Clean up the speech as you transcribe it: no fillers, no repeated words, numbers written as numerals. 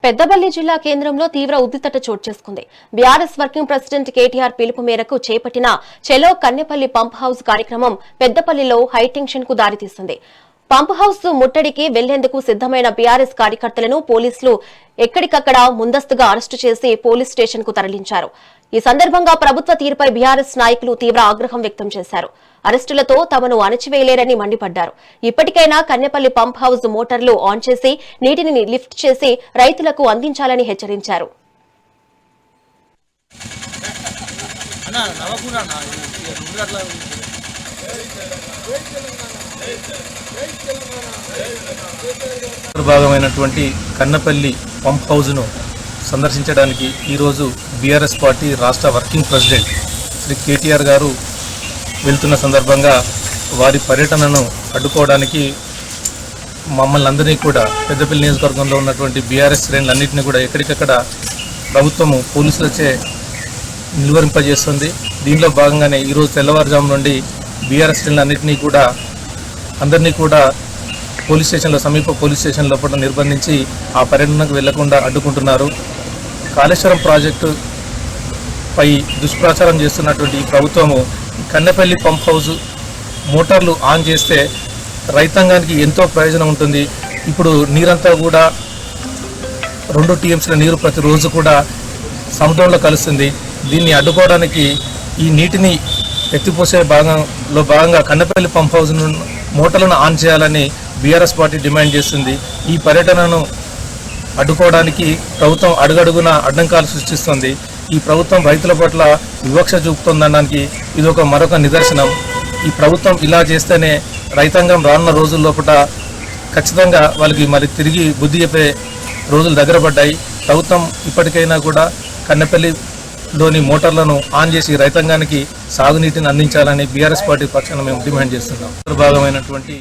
పెద్దపల్లి జిల్లా కేంద్రంలో తీవ్ర ఉద్రిక్తత చోటు చేసుకుంది. బీఆర్ఎస్ వర్కింగ్ ప్రెసిడెంట్ కేటీఆర్ పిలుపు మేరకు చేపట్టిన చెలో కన్నెపల్లి పంప్ హౌస్ కార్యక్రమం పెద్దపల్లిలో హైటెన్షన్ కు దారితీసింది. పంప్ హౌస్ ముట్టడికి వెళ్లేందుకు సిద్దమైన బీఆర్ఎస్ కార్యకర్తలను పోలీసులు ఎక్కడికక్కడ ముందస్తుగా అరెస్టు చేసి పోలీస్ స్టేషన్ కు తరలించారు. ఈ సందర్భంగా ప్రభుత్వ తీరుపై బీఆర్ఎస్ నాయకులు తీవ్ర ఆగ్రహం వ్యక్తం చేశారు. అరెస్టులతో తమను అణచివేయలేరని మండిపడ్డారు. ఇప్పటికైనా కన్నెపల్లి పంప్ హౌస్ మోటార్లు ఆన్ చేసి నీటిని లిఫ్ట్ చేసి రైతులకు అందించాలని హెచ్చరించారు. భాగమైనటువంటి కన్నపల్లి పంప్ హౌస్ను సందర్శించడానికి ఈరోజు బీఆర్ఎస్ పార్టీ రాష్ట్ర వర్కింగ్ ప్రెసిడెంట్ శ్రీ కేటీఆర్ గారు వెళ్తున్న సందర్భంగా వారి పర్యటనను అడ్డుకోవడానికి మమ్మల్ని అందరినీ కూడా పెద్దపల్లి నియోజకవర్గంలో ఉన్నటువంటి బీఆర్ఎస్ శ్రేణులన్నింటినీ కూడా ఎక్కడికక్కడ ప్రభుత్వము పోలీసులచే నిలువరింపజేస్తుంది. దీనిలో భాగంగానే ఈరోజు తెల్లవారుజాము నుండి బీఆర్ఎస్ శ్రేణులన్నింటినీ కూడా అందరినీ కూడా పోలీస్ స్టేషన్లో సమీప పోలీస్ స్టేషన్ లోపల నిర్బంధించి ఆ పర్యటనకు వెళ్లకుండా అడ్డుకుంటున్నారు. కాళేశ్వరం ప్రాజెక్టు పై దుష్ప్రచారం చేస్తున్నటువంటి ఈ ప్రభుత్వము కన్నెపల్లి పంప్ హౌస్ మోటార్లు ఆన్ చేస్తే రైతాంగానికి ఎంతో ప్రయోజనం ఉంటుంది. ఇప్పుడు నీరంతా కూడా 2 టీఎంసీల నీరు ప్రతిరోజు కూడా సముద్రంలో కలుస్తుంది. దీన్ని అడ్డుకోవడానికి ఈ నీటిని ఎత్తిపోసే భాగంగా కన్నెపల్లి పంప్ హౌస్ మోటార్లను ఆన్ చేయాలని బీఆర్ఎస్ పార్టీ డిమాండ్ చేస్తుంది. ఈ పర్యటనను అడ్డుకోవడానికి ప్రభుత్వం అడుగడుగున అడ్డంకాలు సృష్టిస్తుంది. ఈ ప్రభుత్వం రైతుల పట్ల వివక్ష చూపుతుందనడానికి ఇది మరొక నిదర్శనం. ఈ ప్రభుత్వం ఇలా చేస్తేనే రైతాంగం రానున్న రోజుల లోపల ఖచ్చితంగా వాళ్ళకి మరి తిరిగి బుద్ధి చెప్పే రోజులు దగ్గర పడ్డాయి. ప్రభుత్వం ఇప్పటికైనా కూడా కన్నెపల్లిలోని మోటార్లను ఆన్ చేసి రైతాంగానికి సాగునీటిని అందించాలని బీఆర్ఎస్ పార్టీ పక్షాన మేము డిమాండ్ చేస్తున్నాం. భాగమైనటువంటి